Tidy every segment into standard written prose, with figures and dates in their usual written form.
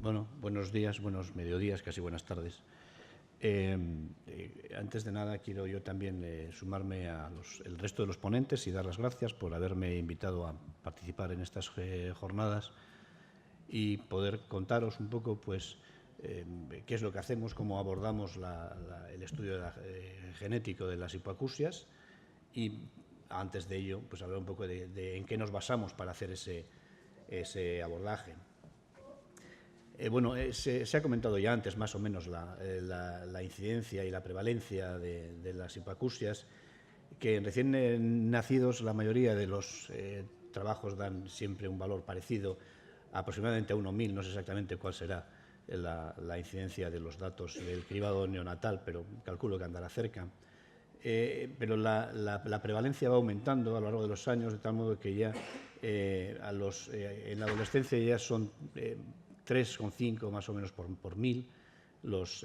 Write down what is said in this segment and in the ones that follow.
Bueno, buenos días, buenos mediodías, casi buenas tardes. Antes de nada, quiero yo también sumarme el resto de los ponentes y dar las gracias por haberme invitado a participar en estas jornadas y poder contaros un poco, pues, qué es lo que hacemos, cómo abordamos el estudio genético de las hipoacusias y, antes de ello, pues hablar un poco de en qué nos basamos para hacer ese abordaje. Bueno, se ha comentado ya antes más o menos la incidencia y la prevalencia de las hipoacusias, que en recién nacidos la mayoría de los trabajos dan siempre un valor parecido, aproximadamente a 1.000, no sé exactamente cuál será la incidencia de los datos del cribado neonatal, pero calculo que andará cerca. Pero la prevalencia va aumentando a lo largo de los años, de tal modo que ya en la adolescencia ya son 3,5 más o menos por 1.000 los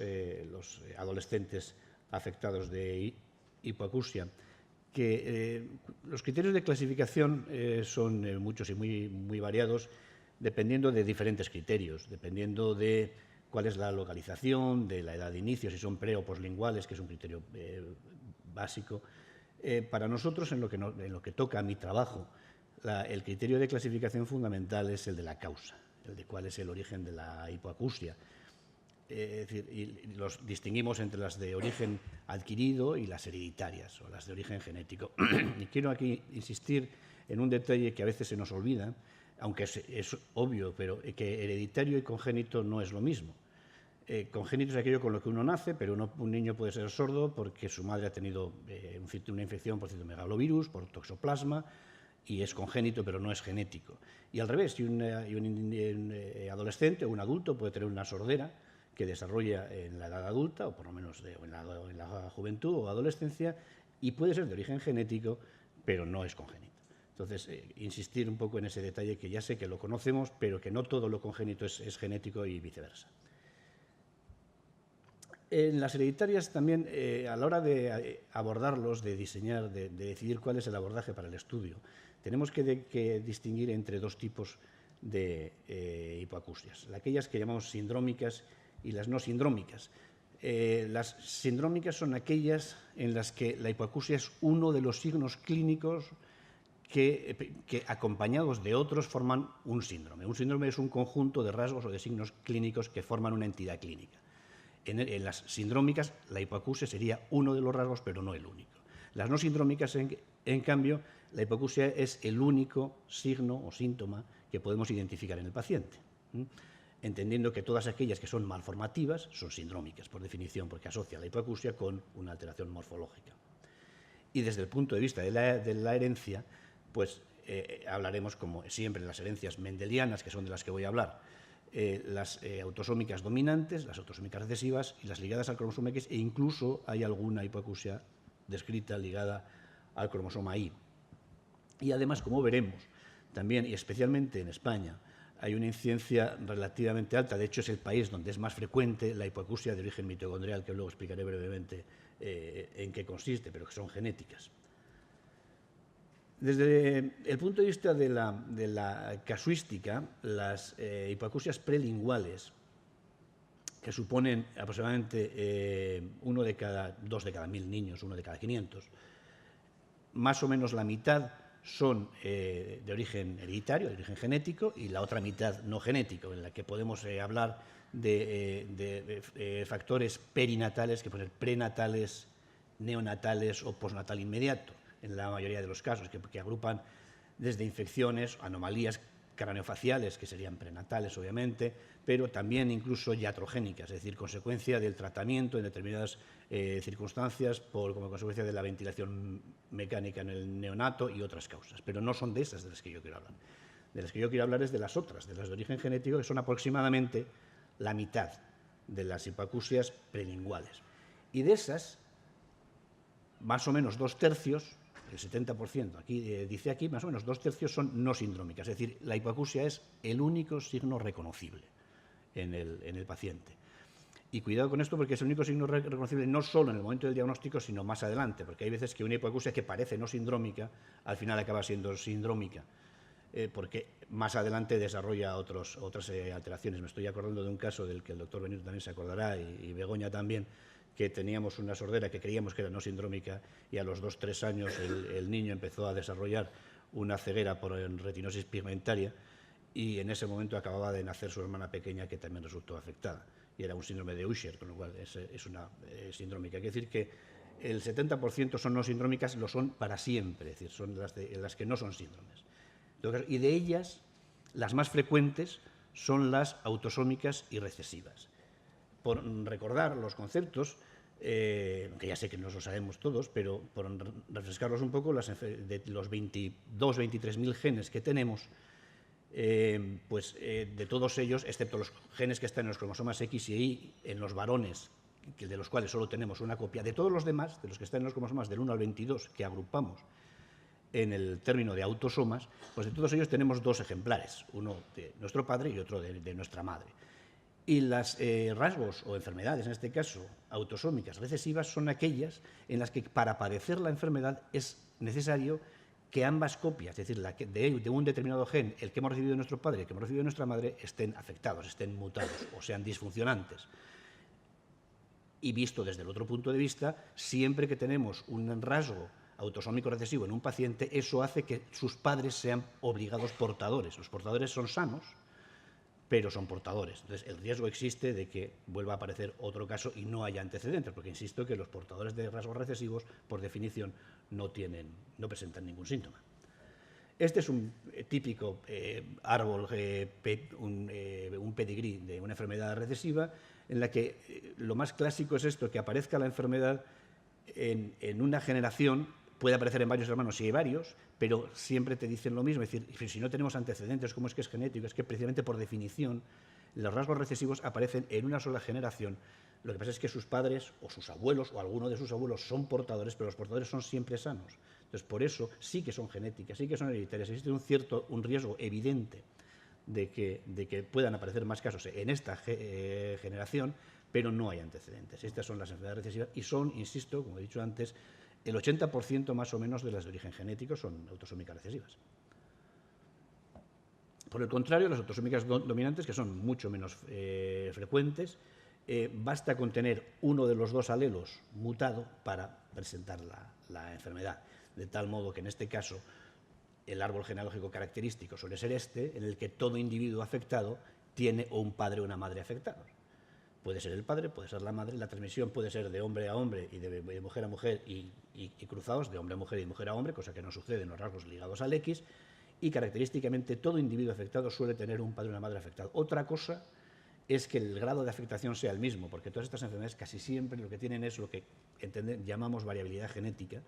adolescentes afectados de hipoacusia. Los criterios de clasificación son muchos y muy variados, dependiendo de diferentes criterios, dependiendo de cuál es la localización, de la edad de inicio, si son pre o poslinguales, que es un criterio básico. Para nosotros, en lo que toca a mi trabajo, el criterio de clasificación fundamental es el de la causa, el de cuál es el origen de la hipoacusia. Es decir, y los distinguimos entre las de origen adquirido y las hereditarias, o las de origen genético. Y quiero aquí insistir en un detalle que a veces se nos olvida, aunque es obvio, pero que hereditario y congénito no es lo mismo. Congénito es aquello con lo que uno nace, pero un niño puede ser sordo porque su madre ha tenido una infección por citomegalovirus, por toxoplasma, y es congénito, pero no es genético. Y al revés, un adolescente o un adulto puede tener una sordera que desarrolla en la edad adulta, o por lo menos en la juventud o adolescencia, y puede ser de origen genético, pero no es congénito. Entonces, insistir un poco en ese detalle, que ya sé que lo conocemos, pero que no todo lo congénito es genético y viceversa. En las hereditarias también, a la hora de abordarlos, de diseñar, de decidir cuál es el abordaje para el estudio, tenemos que distinguir entre dos tipos de hipoacusias, aquellas que llamamos sindrómicas y las no sindrómicas. Las sindrómicas son aquellas en las que la hipoacusia es uno de los signos clínicos que acompañados de otros forman un síndrome. Un síndrome es un conjunto de rasgos o de signos clínicos que forman una entidad clínica. En las sindrómicas, la hipoacusia sería uno de los rasgos, pero no el único. Las no sindrómicas, en cambio, la hipoacusia es el único signo o síntoma que podemos identificar en el paciente, entendiendo que todas aquellas que son malformativas son sindrómicas, por definición, porque asocia la hipoacusia con una alteración morfológica. Y desde el punto de vista de la herencia, pues hablaremos, como siempre, de las herencias mendelianas, que son de las que voy a hablar, las autosómicas dominantes, las autosómicas recesivas y las ligadas al cromosoma X, e incluso hay alguna hipoacusia descrita ligada al cromosoma Y. Y además, como veremos, también y especialmente en España, hay una incidencia relativamente alta, de hecho es el país donde es más frecuente la hipoacusia de origen mitocondrial, que luego explicaré brevemente en qué consiste, pero que son genéticas. Desde el punto de vista de la casuística, las hipoacusias prelinguales, que suponen aproximadamente 2 de cada 1.000 niños, 1 de cada 500, más o menos la mitad son de origen hereditario, de origen genético, y la otra mitad no genético, en la que podemos hablar de factores perinatales, que pueden ser prenatales, neonatales o postnatal inmediato, en la mayoría de los casos, que agrupan desde infecciones, anomalías craneofaciales, que serían prenatales, obviamente, pero también incluso iatrogénicas, es decir, consecuencia del tratamiento en determinadas circunstancias como consecuencia de la ventilación mecánica en el neonato y otras causas. Pero no son de esas de las que yo quiero hablar. De las que yo quiero hablar es de las otras, de las de origen genético, que son aproximadamente la mitad de las hipoacusias prelinguales. Y de esas, más o menos 2/3, el 70%, dice aquí, más o menos 2/3 son no sindrómicas, es decir, la hipoacusia es el único signo reconocible en el paciente. Y cuidado con esto, porque es el único signo reconocible no solo en el momento del diagnóstico, sino más adelante, porque hay veces que una hipoacusia que parece no sindrómica, al final acaba siendo sindrómica. porque más adelante desarrolla otras alteraciones. Me estoy acordando de un caso del que el doctor Benito también se acordará, y Begoña también, que teníamos una sordera que creíamos que era no sindrómica, y a los 2-3 años el niño empezó a desarrollar una ceguera por retinosis pigmentaria, y en ese momento acababa de nacer su hermana pequeña, que también resultó afectada, y era un síndrome de Usher, con lo cual es una sindrómica. Quiere decir que el 70% son no sindrómicas, lo son para siempre, es decir, son las que no son síndromes. Entonces, y de ellas, las más frecuentes son las autosómicas y recesivas. Por recordar los conceptos, que ya sé que no lo sabemos todos, pero por refrescarlos un poco, de los 22-23.000 genes que tenemos, de todos ellos, excepto los genes que están en los cromosomas X y Y, en los varones, de los cuales solo tenemos una copia, de todos los demás, de los que están en los cromosomas del 1 al 22, que agrupamos en el término de autosomas, pues de todos ellos tenemos 2 ejemplares, uno de nuestro padre y otro de nuestra madre. Y los rasgos o enfermedades, en este caso autosómicas recesivas, son aquellas en las que para padecer la enfermedad es necesario que ambas copias, es decir, de un determinado gen, el que hemos recibido de nuestro padre y el que hemos recibido de nuestra madre, estén afectados, estén mutados o sean disfuncionantes. Y visto desde el otro punto de vista, siempre que tenemos un rasgo autosómico recesivo en un paciente, eso hace que sus padres sean obligados portadores. Los portadores son sanos, pero son portadores. Entonces, el riesgo existe de que vuelva a aparecer otro caso y no haya antecedentes, porque insisto que los portadores de rasgos recesivos, por definición, no presentan ningún síntoma. Este es un típico árbol, un pedigrí de una enfermedad recesiva, en la que lo más clásico es esto, que aparezca la enfermedad en una generación. Puede aparecer en varios hermanos si hay varios, pero siempre te dicen lo mismo. Es decir, si no tenemos antecedentes, ¿cómo es que es genético? Es que precisamente por definición los rasgos recesivos aparecen en una sola generación. Lo que pasa es que sus padres o sus abuelos o alguno de sus abuelos son portadores, pero los portadores son siempre sanos. Entonces, por eso sí que son genéticas, sí que son hereditarias. Existe un riesgo evidente de que puedan aparecer más casos en esta generación, pero no hay antecedentes. Estas son las enfermedades recesivas y son, insisto, como he dicho antes, el 80% más o menos de las de origen genético son autosómicas recesivas. Por el contrario, las autosómicas dominantes, que son mucho menos frecuentes, basta con tener uno de los 2 alelos mutado para presentar la enfermedad. De tal modo que en este caso el árbol genealógico característico suele ser este, en el que todo individuo afectado tiene o un padre o una madre afectados. Puede ser el padre, puede ser la madre, la transmisión puede ser de hombre a hombre y de mujer a mujer y cruzados, de hombre a mujer y de mujer a hombre, cosa que no sucede en los rasgos ligados al X, y característicamente todo individuo afectado suele tener un padre o una madre afectado. Otra cosa es que el grado de afectación sea el mismo, porque todas estas enfermedades casi siempre lo que tienen es lo que llamamos variabilidad genética,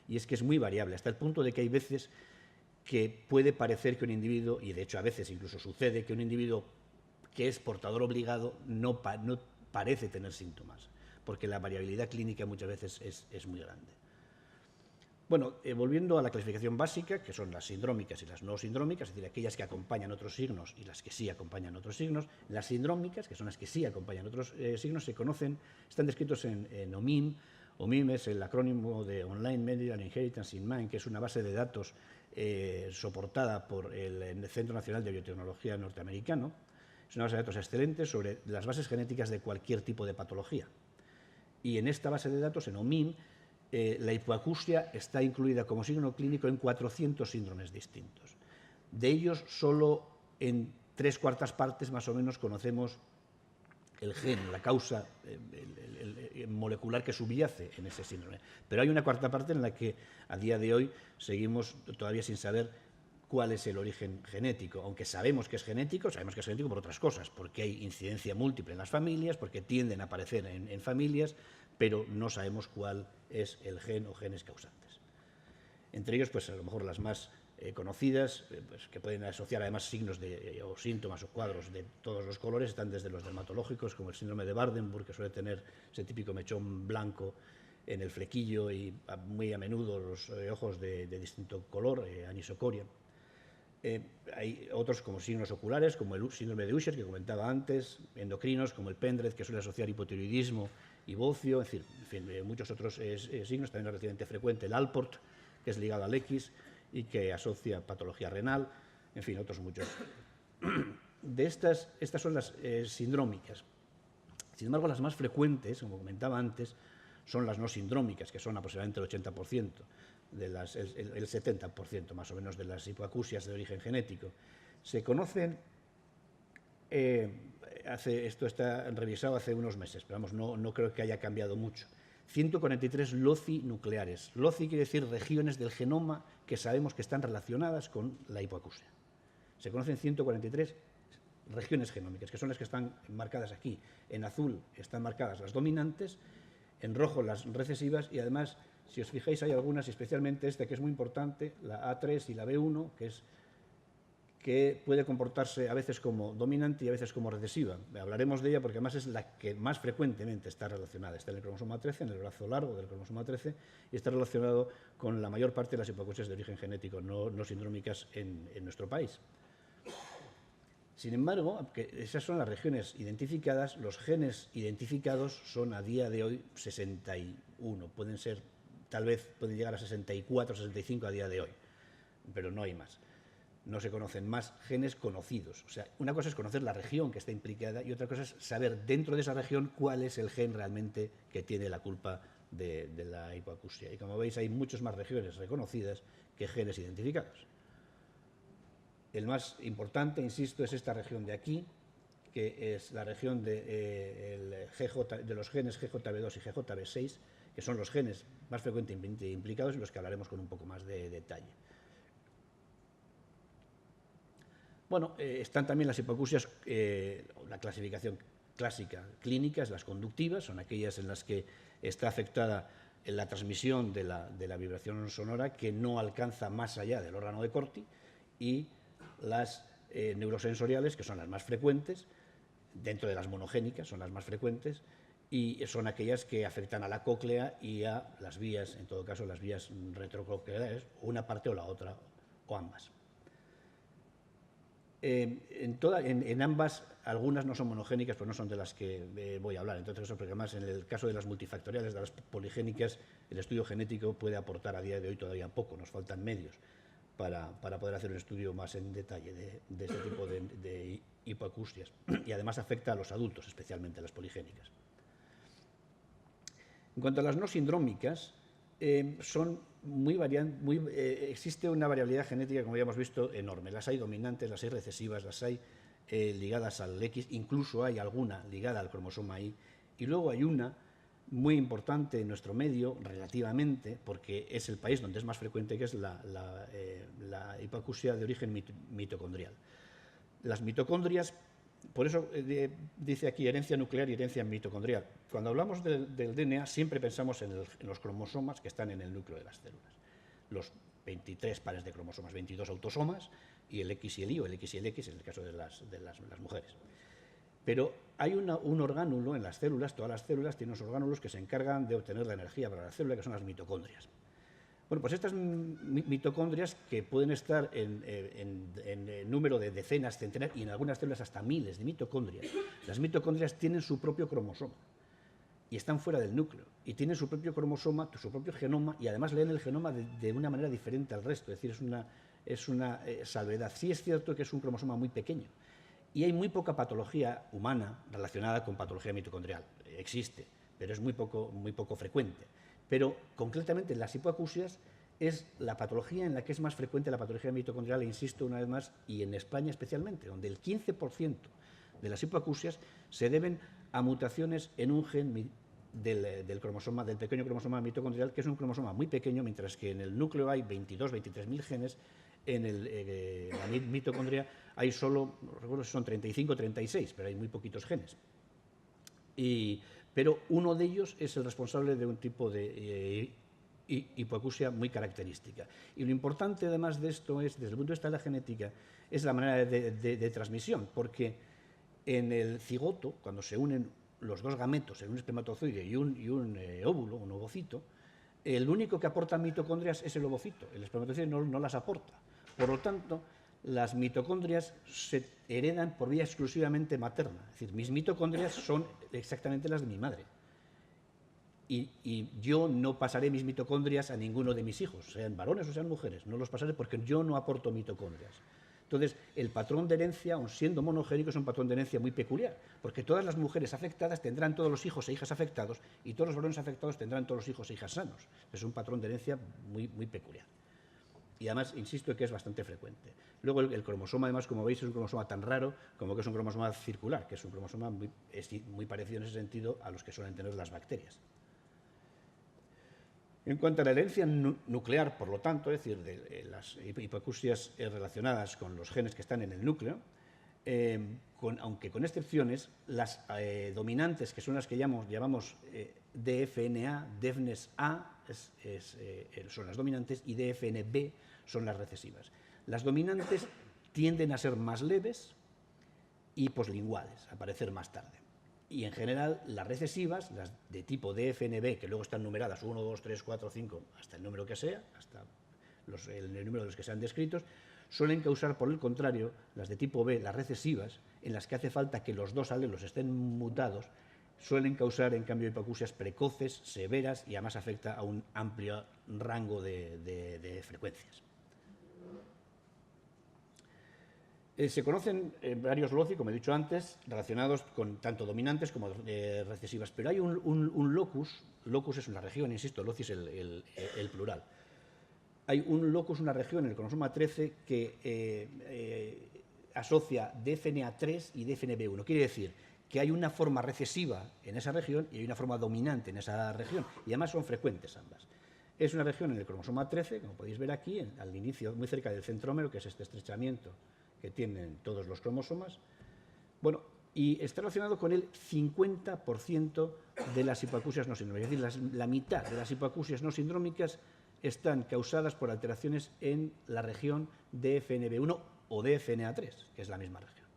y es que es muy variable, hasta el punto de que hay veces que puede parecer que un individuo, y de hecho a veces incluso sucede, que un individuo que es portador obligado no parece tener síntomas, porque la variabilidad clínica muchas veces es muy grande. Bueno, volviendo a la clasificación básica, que son las sindrómicas y las no sindrómicas, es decir, aquellas que acompañan otros signos y las que sí acompañan otros signos. Las sindrómicas, que son las que sí acompañan otros signos, están descritos en OMIM. OMIM es el acrónimo de Online Medical Inheritance in Mind, que es una base de datos soportada por el Centro Nacional de Biotecnología norteamericano. Es una base de datos excelente sobre las bases genéticas de cualquier tipo de patología. Y en esta base de datos, en OMIM, la hipoacusia está incluida como signo clínico en 400 síndromes distintos. De ellos, solo en 3/4 partes más o menos conocemos el gen, la causa molecular que subyace en ese síndrome. Pero hay una 1/4 parte en la que a día de hoy seguimos todavía sin saber cuál es el origen genético, aunque sabemos que es genético por otras cosas, porque hay incidencia múltiple en las familias, porque tienden a aparecer en familias, pero no sabemos cuál es el gen o genes causantes. Entre ellos, pues a lo mejor las más conocidas, pues, que pueden asociar además signos o síntomas o cuadros de todos los colores, están desde los dermatológicos, como el síndrome de Waardenburg, que suele tener ese típico mechón blanco en el flequillo y muy a menudo los ojos de distinto color, anisocoria. Hay otros como signos oculares, como el síndrome de Usher, que comentaba antes, endocrinos, como el Pendred, que suele asociar hipotiroidismo y bocio, en fin, muchos otros signos. También es relativamente frecuente el Alport, que es ligado al X y que asocia patología renal. en fin, otros muchos. Estas son las sindrómicas. Sin embargo, las más frecuentes, como comentaba antes, son las no sindrómicas, que son aproximadamente el 80%, el 70% más o menos de las hipoacusias de origen genético. Se conocen, esto está revisado hace unos meses, pero vamos, no creo que haya cambiado mucho. 143 LOCI nucleares. LOCI quiere decir regiones del genoma que sabemos que están relacionadas con la hipoacusia. Se conocen 143 regiones genómicas, que son las que están marcadas aquí. En azul están marcadas las dominantes, en rojo las recesivas y además, si os fijáis, hay algunas, y especialmente esta que es muy importante, la A3 y la B1, que puede comportarse a veces como dominante y a veces como recesiva. Hablaremos de ella porque además es la que más frecuentemente está relacionada. Está en el cromosoma 13, en el brazo largo del cromosoma 13, y está relacionado con la mayor parte de las hipoacusias de origen genético no sindrómicas en nuestro país. Sin embargo, aunque esas son las regiones identificadas, los genes identificados son a día de hoy 61. Tal vez pueden llegar a 64, 65 a día de hoy, pero no hay más. No se conocen más genes conocidos. O sea, una cosa es conocer la región que está implicada y otra cosa es saber dentro de esa región cuál es el gen realmente que tiene la culpa de la hipoacusia. Y como veis, hay muchas más regiones reconocidas que genes identificados. El más importante, insisto, es esta región de aquí, que es la región de los genes GJB2 y GJB6, que son los genes más frecuentemente implicados y los que hablaremos con un poco más de detalle. Bueno, están también las hipoacusias, la clasificación clásica clínica, las conductivas, son aquellas en las que está afectada la transmisión de la vibración sonora que no alcanza más allá del órgano de Corti, y las neurosensoriales, que son las más frecuentes, dentro de las monogénicas son las más frecuentes, y son aquellas que afectan a la cóclea y a las vías, en todo caso las vías retrococleares, una parte o la otra, o ambas. En ambas, algunas no son monogénicas, pero no son de las que voy a hablar. Entonces, porque además en el caso de las multifactoriales, de las poligénicas, el estudio genético puede aportar a día de hoy todavía poco, nos faltan medios para poder hacer un estudio más en detalle de este tipo de hipoacusias. Y además afecta a los adultos, especialmente a las poligénicas. En cuanto a las no sindrómicas, son existe una variabilidad genética, como ya hemos visto, enorme. Las hay dominantes, las hay recesivas, las hay ligadas al X, incluso hay alguna ligada al cromosoma Y, y luego hay una muy importante en nuestro medio, relativamente, porque es el país donde es más frecuente, que es la hipoacusia de origen mitocondrial. Las mitocondrias, por eso dice aquí herencia nuclear y herencia mitocondrial. Cuando hablamos del DNA siempre pensamos en los cromosomas que están en el núcleo de las células. Los 23 pares de cromosomas, 22 autosomas, y el X y el Y, o el X y el X en el caso de las mujeres. Pero hay un orgánulo en las células, todas las células tienen unos orgánulos que se encargan de obtener la energía para la célula, que son las mitocondrias. Bueno, pues estas mitocondrias, que pueden estar en número de decenas, centenares y en algunas células hasta miles de mitocondrias, las mitocondrias tienen su propio cromosoma y están fuera del núcleo y tienen su propio cromosoma, su propio genoma, y además leen el genoma de una manera diferente al resto, es decir, es una salvedad. Sí es cierto que es un cromosoma muy pequeño y hay muy poca patología humana relacionada con patología mitocondrial. Existe, pero es muy poco frecuente. Pero concretamente en las hipoacusias es la patología en la que es más frecuente la patología mitocondrial, e insisto una vez más, y en España especialmente, donde el 15% de las hipoacusias se deben a mutaciones en un gen del pequeño cromosoma mitocondrial, que es un cromosoma muy pequeño, mientras que en el núcleo hay 23.000 genes, en la mitocondria hay solo, no recuerdo si son 35 o 36, pero hay muy poquitos genes. Pero uno de ellos es el responsable de un tipo de hipoacusia muy característica. Y lo importante, además de esto, es, desde el punto de vista de la genética, es la manera de transmisión, porque en el cigoto, cuando se unen los dos gametos en un espermatozoide y un óvulo, un ovocito, el único que aporta mitocondrias es el ovocito, el espermatozoide no las aporta. Por lo tanto, las mitocondrias se heredan por vía exclusivamente materna. Es decir, mis mitocondrias son exactamente las de mi madre. Y yo no pasaré mis mitocondrias a ninguno de mis hijos, sean varones o sean mujeres. No los pasaré porque yo no aporto mitocondrias. Entonces, el patrón de herencia, aun siendo monogénico, es un patrón de herencia muy peculiar, porque todas las mujeres afectadas tendrán todos los hijos e hijas afectados y todos los varones afectados tendrán todos los hijos e hijas sanos. Es un patrón de herencia muy peculiar. Y además, insisto, que es bastante frecuente. Luego, el cromosoma, además, como veis, es un cromosoma tan raro como que es un cromosoma circular, que es un cromosoma muy parecido en ese sentido a los que suelen tener las bacterias. En cuanto a la herencia nuclear, por lo tanto, es decir, de las hipoacusias relacionadas con los genes que están en el núcleo, aunque con excepciones, las dominantes, que son las que llamamos DFNA, DEFNES A, son las dominantes, y DFNB son las recesivas. Las dominantes tienden a ser más leves y poslinguales, a aparecer más tarde. Y en general, las recesivas, las de tipo DFNB, que luego están numeradas 1, 2, 3, 4, 5, hasta el número que sea, hasta el número de los que sean descritos, suelen causar, por el contrario, las de tipo B, las recesivas, en las que hace falta que los dos alelos estén mutados, suelen causar, en cambio, hipoacusias precoces, severas, y además afecta a un amplio rango de frecuencias. Se conocen varios loci, como he dicho antes, relacionados con tanto dominantes como recesivas, pero hay un locus es una región, insisto, loci es el plural. Hay un locus, una región en el cromosoma 13 que asocia DFNA3 y DFNB1. Quiere decir que hay una forma recesiva en esa región y hay una forma dominante en esa región, y además son frecuentes ambas. Es una región en el cromosoma 13, como podéis ver aquí, al inicio, muy cerca del centrómero, que es este estrechamiento que tienen todos los cromosomas. Bueno, y está relacionado con el 50% de las hipoacusias no sindrómicas. Es decir, la mitad de las hipoacusias no sindrómicas están causadas por alteraciones en la región DFNB1 o DFNA3, que es la misma región.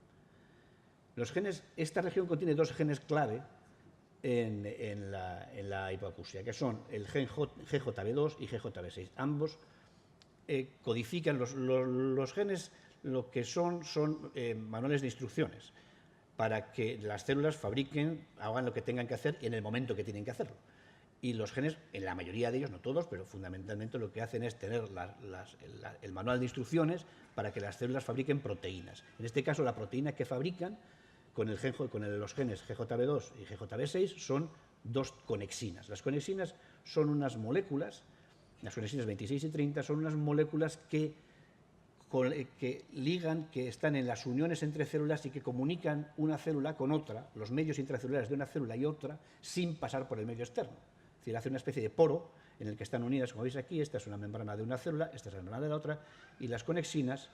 Esta región contiene dos genes clave en la hipoacusia, que son el gen GJB2 y GJB6. Ambos codifican los genes. Lo que son manuales de instrucciones para que las células hagan lo que tengan que hacer en el momento que tienen que hacerlo. Y los genes, en la mayoría de ellos, no todos, pero fundamentalmente lo que hacen es tener el manual de instrucciones para que las células fabriquen proteínas. En este caso, la proteína que fabrican con los genes GJB2 y GJB6 son dos conexinas. Las conexinas son unas moléculas, las conexinas 26 y 30 son unas moléculas que ligan, que están en las uniones entre células y que comunican una célula con otra, los medios intracelulares de una célula y otra, sin pasar por el medio externo. Es decir, hace una especie de poro en el que están unidas, como veis aquí, esta es una membrana de una célula, esta es la membrana de la otra, y las conexinas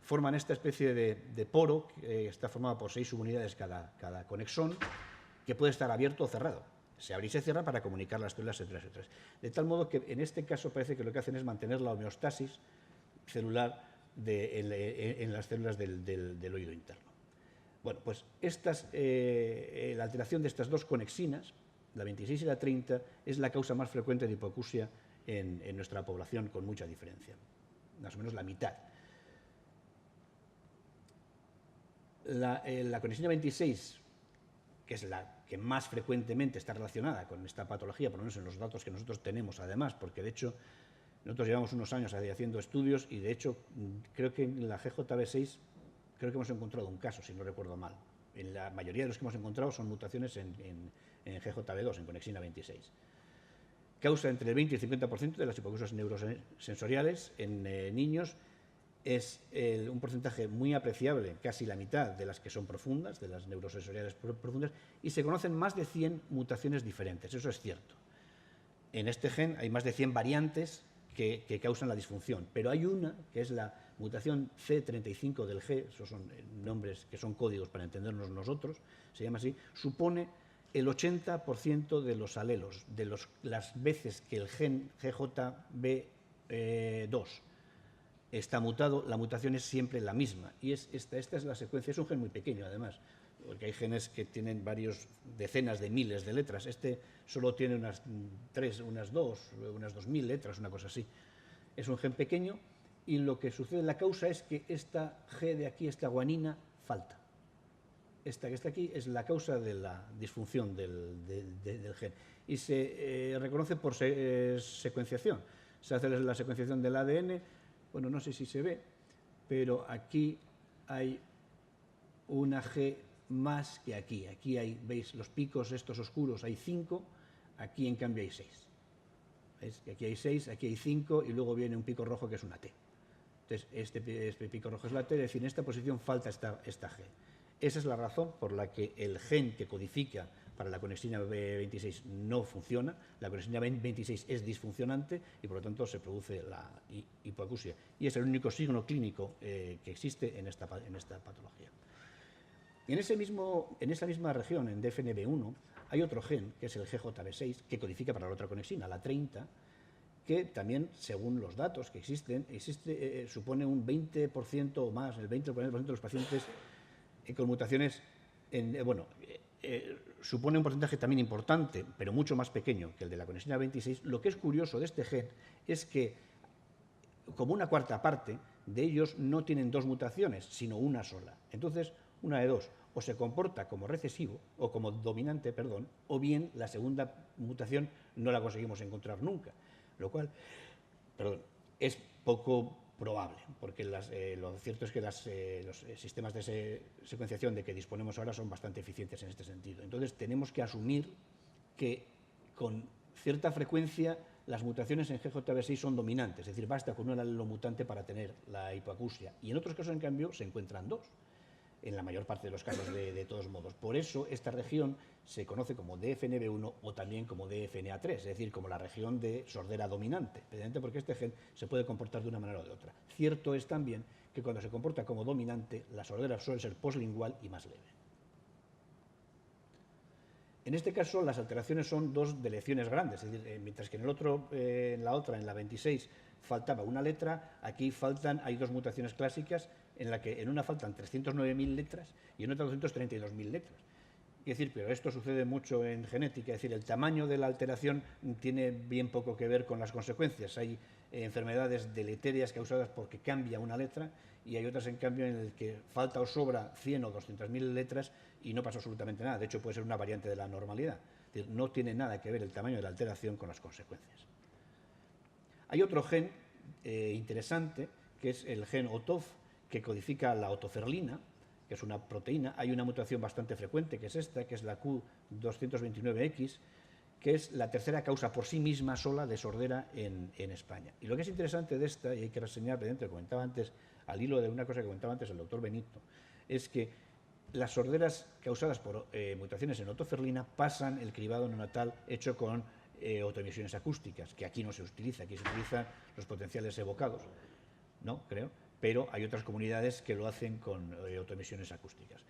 forman esta especie de poro, que está formado por 6 subunidades cada conexón, que puede estar abierto o cerrado. Se abre y se cierra para comunicar las células entre las otras. De tal modo que en este caso parece que lo que hacen es mantener la homeostasis celular en las células del oído interno. Bueno, pues la alteración de estas dos conexinas, la 26 y la 30, es la causa más frecuente de hipoacusia en nuestra población, con mucha diferencia, más o menos la mitad. La conexión 26, que es la que más frecuentemente está relacionada con esta patología, por lo menos en los datos que nosotros tenemos, además, porque de hecho nosotros llevamos unos años haciendo estudios y, de hecho, creo que en la GJB6 creo que hemos encontrado un caso, si no recuerdo mal. En la mayoría de los que hemos encontrado son mutaciones en GJB2, en conexina 26. Causa entre el 20 y el 50% de las hipoacusias neurosensoriales en niños. Es un porcentaje muy apreciable, casi la mitad de las que son profundas, de las neurosensoriales profundas, y se conocen más de 100 mutaciones diferentes, eso es cierto. En este gen hay más de 100 variantes que causan la disfunción, pero hay una, que es la mutación C35 del G, esos son nombres que son códigos para entendernos nosotros, se llama así, supone el 80% de los alelos, de las veces que el gen GJB2 está mutado, la mutación es siempre la misma, y esta es la secuencia, es un gen muy pequeño además, porque hay genes que tienen decenas de miles de letras. Este solo tiene unas 2.000 letras, una cosa así. Es un gen pequeño y lo que sucede, la causa es que esta G de aquí, esta guanina, falta. Esta que está aquí es la causa de la disfunción del gen. Y se reconoce por secuenciación. Se hace la secuenciación del ADN, bueno, no sé si se ve, pero aquí hay una G más que aquí. Aquí hay, veis, los picos estos oscuros, hay 5, aquí en cambio hay 6. ¿Veis? Que aquí hay 6, aquí hay 5 y luego viene un pico rojo que es una T. Entonces, este pico rojo es la T, es decir, en esta posición falta esta G. Esa es la razón por la que el gen que codifica para la conexina B26 no funciona, la conexina B26 es disfuncionante y por lo tanto se produce la hipoacusia. Y es el único signo clínico que existe en esta patología. Y en esa misma región, en DFNB1, hay otro gen, que es el GJB6, que codifica para la otra conexina, la 30, que también, según los datos que existen, supone un 20% o más, el 20 o 40% de los pacientes con mutaciones, supone un porcentaje también importante, pero mucho más pequeño que el de la conexina 26. Lo que es curioso de este gen es que, como una cuarta parte, de ellos no tienen 2 mutaciones, sino una sola. Entonces, una de dos, o se comporta como recesivo, o como dominante, perdón, o bien la segunda mutación no la conseguimos encontrar nunca. Lo cual, es poco probable, porque lo cierto es que los sistemas de secuenciación de que disponemos ahora son bastante eficientes en este sentido. Entonces, tenemos que asumir que con cierta frecuencia las mutaciones en GJB6 son dominantes, es decir, basta con un alelo mutante para tener la hipoacusia. Y en otros casos, en cambio, se encuentran 2, en la mayor parte de los casos de todos modos. Por eso, esta región se conoce como DFNB1 o también como DFNA3, es decir, como la región de sordera dominante, precisamente porque este gen se puede comportar de una manera o de otra. Cierto es también que cuando se comporta como dominante, la sordera suele ser poslingual y más leve. En este caso, las alteraciones son 2 deleciones grandes, es decir, mientras que en la 26, faltaba una letra, aquí hay 2 mutaciones clásicas, en la que en una faltan 309.000 letras y en otra 232.000 letras. Es decir, pero esto sucede mucho en genética, es decir, el tamaño de la alteración tiene bien poco que ver con las consecuencias. Hay enfermedades deleterias causadas porque cambia una letra y hay otras, en cambio, en las que falta o sobra 100 o 200.000 letras y no pasa absolutamente nada. De hecho, puede ser una variante de la normalidad. Es decir, no tiene nada que ver el tamaño de la alteración con las consecuencias. Hay otro gen interesante, que es el gen OTOF, que codifica la otoferlina, que es una proteína. Hay una mutación bastante frecuente, que es esta, que es la Q229X, que es la tercera causa por sí misma sola de sordera en España. Y lo que es interesante de esta, y hay que reseñar, que comentaba antes, al hilo de una cosa que comentaba antes el doctor Benito, es que las sorderas causadas por mutaciones en otoferlina pasan el cribado neonatal hecho con autoemisiones acústicas, que aquí no se utiliza, aquí se utilizan los potenciales evocados, ¿no? Creo. Pero hay otras comunidades que lo hacen con autoemisiones acústicas.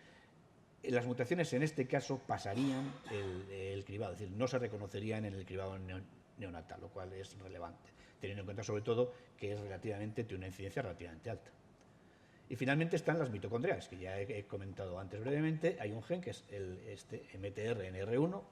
Las mutaciones en este caso pasarían el cribado, es decir, no se reconocerían en el cribado neonatal, lo cual es relevante, teniendo en cuenta sobre todo que tiene una incidencia relativamente alta. Y finalmente están las mitocondriales, que ya he comentado antes brevemente. Hay un gen que es este MTRNR1,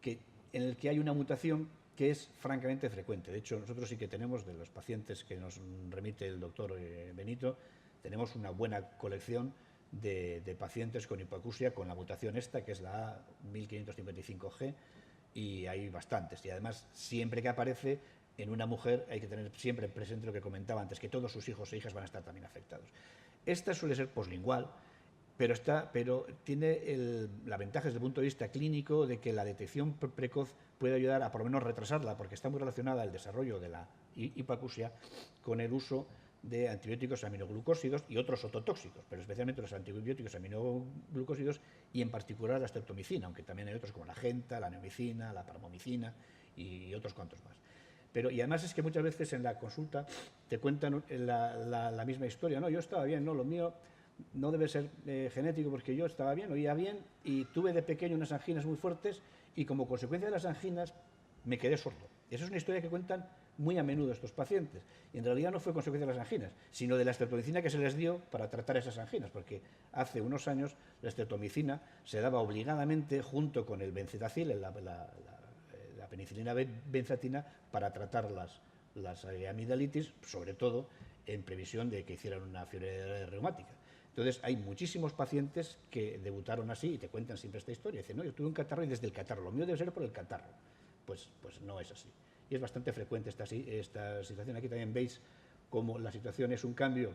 en el que hay una mutación que es francamente frecuente. De hecho, nosotros sí que tenemos, de los pacientes que nos remite el doctor Benito, tenemos una buena colección de pacientes con hipoacusia con la mutación esta, que es la A1555G, y hay bastantes. Y además, siempre que aparece en una mujer, hay que tener siempre presente lo que comentaba antes, que todos sus hijos e hijas van a estar también afectados. Esta suele ser poslingual, pero tiene la ventaja desde el punto de vista clínico de que la detección precoz puede ayudar a por lo menos retrasarla, porque está muy relacionada el desarrollo de la hipoacusia con el uso de antibióticos aminoglucósidos y otros ototóxicos, pero especialmente los antibióticos aminoglucósidos y en particular la streptomicina, aunque también hay otros como la genta, la neomicina, la parmomicina y otros cuantos más. Y además es que muchas veces en la consulta te cuentan la misma historia. No, yo estaba bien, no, lo mío no debe ser genético porque yo estaba bien, oía bien y tuve de pequeño unas anginas muy fuertes y como consecuencia de las anginas me quedé sordo. Y esa es una historia que cuentan muy a menudo estos pacientes. Y en realidad no fue consecuencia de las anginas, sino de la streptomicina que se les dio para tratar esas anginas, porque hace unos años la streptomicina se daba obligadamente junto con el benzetacil, la penicilina benzatina, para tratar las amigdalitis, sobre todo en previsión de que hicieran una fiebre reumática. Entonces, hay muchísimos pacientes que debutaron así y te cuentan siempre esta historia. Dicen, no, yo tuve un catarro y desde el catarro, lo mío debe ser por el catarro. Pues no es así. Y es bastante frecuente esta situación. Aquí también veis cómo la situación es un cambio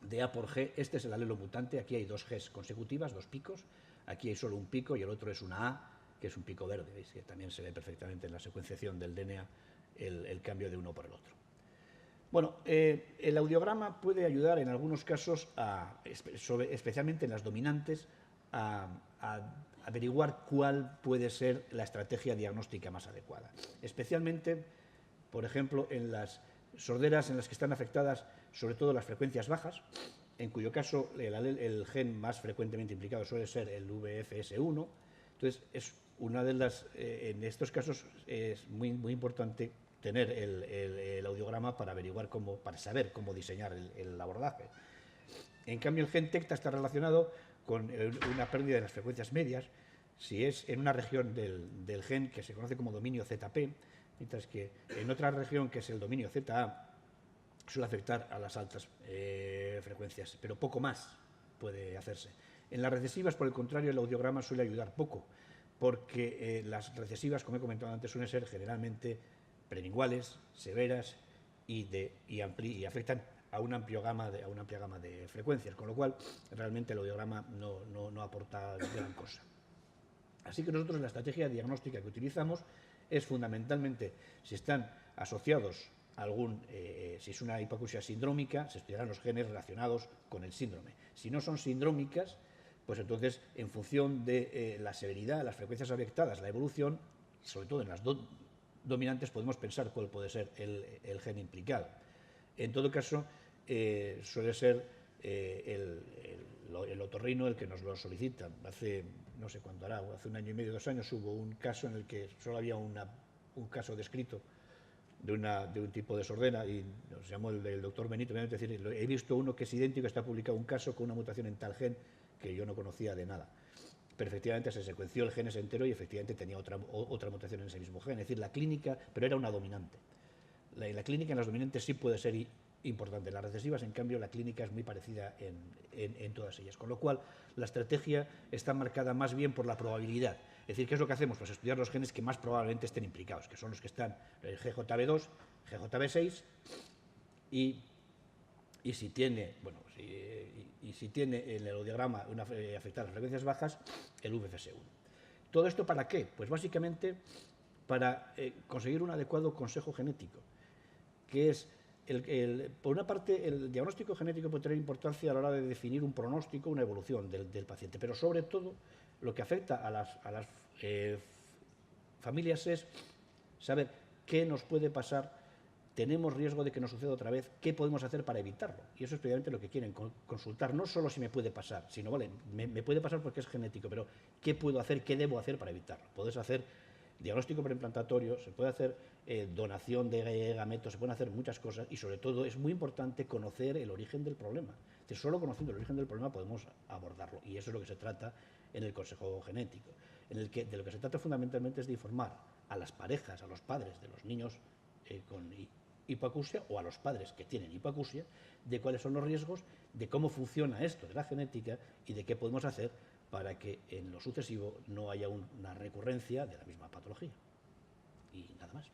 de A por G. Este es el alelo mutante, aquí hay dos Gs consecutivas, dos picos, aquí hay solo un pico y el otro es una A, que es un pico verde, ¿veis? Que también se ve perfectamente en la secuenciación del DNA el cambio de uno por el otro. Bueno, el audiograma puede ayudar en algunos casos, especialmente en las dominantes, a averiguar cuál puede ser la estrategia diagnóstica más adecuada. Especialmente, por ejemplo, en las sorderas en las que están afectadas sobre todo las frecuencias bajas, en cuyo caso el gen más frecuentemente implicado suele ser el VFS1. Entonces, es una de las, en estos casos es muy importante tener el audiograma para averiguar para saber cómo diseñar el abordaje. En cambio, el gen TECTA está relacionado con una pérdida de las frecuencias medias, si es en una región del gen que se conoce como dominio ZP, mientras que en otra región, que es el dominio ZA, suele afectar a las altas frecuencias, pero poco más puede hacerse. En las recesivas, por el contrario, el audiograma suele ayudar poco, porque las recesivas, como he comentado antes, suelen ser generalmente prelinguales, severas y afectan a una amplia gama de frecuencias, con lo cual realmente el audiograma no aporta gran cosa. Así que nosotros la estrategia diagnóstica que utilizamos es fundamentalmente, si están asociados a si es una hipoacusia sindrómica, se estudiarán los genes relacionados con el síndrome. Si no son sindrómicas, pues entonces, en función de la severidad, las frecuencias afectadas, la evolución, sobre todo en las dominantes, podemos pensar cuál puede ser el gen implicado. En todo caso, suele ser el otorrino el que nos lo solicita. Hace, no sé cuánto hará, hace 1 año y medio, 2 años, hubo un caso en el que solo había un caso descrito de un tipo de sordera y nos llamó el doctor Benito, es decir, he visto uno que es idéntico, está publicado un caso con una mutación en tal gen que yo no conocía de nada. Pero efectivamente se secuenció el gen ese entero y efectivamente tenía otra mutación en ese mismo gen. Es decir, la clínica, pero era una dominante. La clínica en las dominantes sí puede ser importante. En las recesivas, en cambio, la clínica es muy parecida en todas ellas. Con lo cual, la estrategia está marcada más bien por la probabilidad. Es decir, ¿qué es lo que hacemos? Pues estudiar los genes que más probablemente estén implicados, que son los que están el GJB2, GJB6 y si tiene, bueno, si tiene en el audiograma afectadas las frecuencias bajas, el VFS1. ¿Todo esto para qué? Pues básicamente para conseguir un adecuado consejo genético, que es, por una parte, el diagnóstico genético puede tener importancia a la hora de definir un pronóstico, una evolución del paciente, pero sobre todo lo que afecta a las familias es saber qué nos puede pasar, tenemos riesgo de que nos suceda otra vez, qué podemos hacer para evitarlo. Y eso es precisamente lo que quieren consultar, no solo si me puede pasar, sino, vale, me puede pasar porque es genético, pero qué puedo hacer, qué debo hacer para evitarlo. Puedes hacer diagnóstico preimplantatorios, se puede hacer donación de gametos, se pueden hacer muchas cosas y sobre todo es muy importante conocer el origen del problema. Entonces, solo conociendo el origen del problema podemos abordarlo y eso es lo que se trata en el consejo genético, en el que de lo que se trata fundamentalmente es de informar a las parejas, a los padres de los niños con hipoacusia o a los padres que tienen hipoacusia de cuáles son los riesgos, de cómo funciona esto de la genética y de qué podemos hacer para que en lo sucesivo no haya una recurrencia de la misma patología. Y nada más.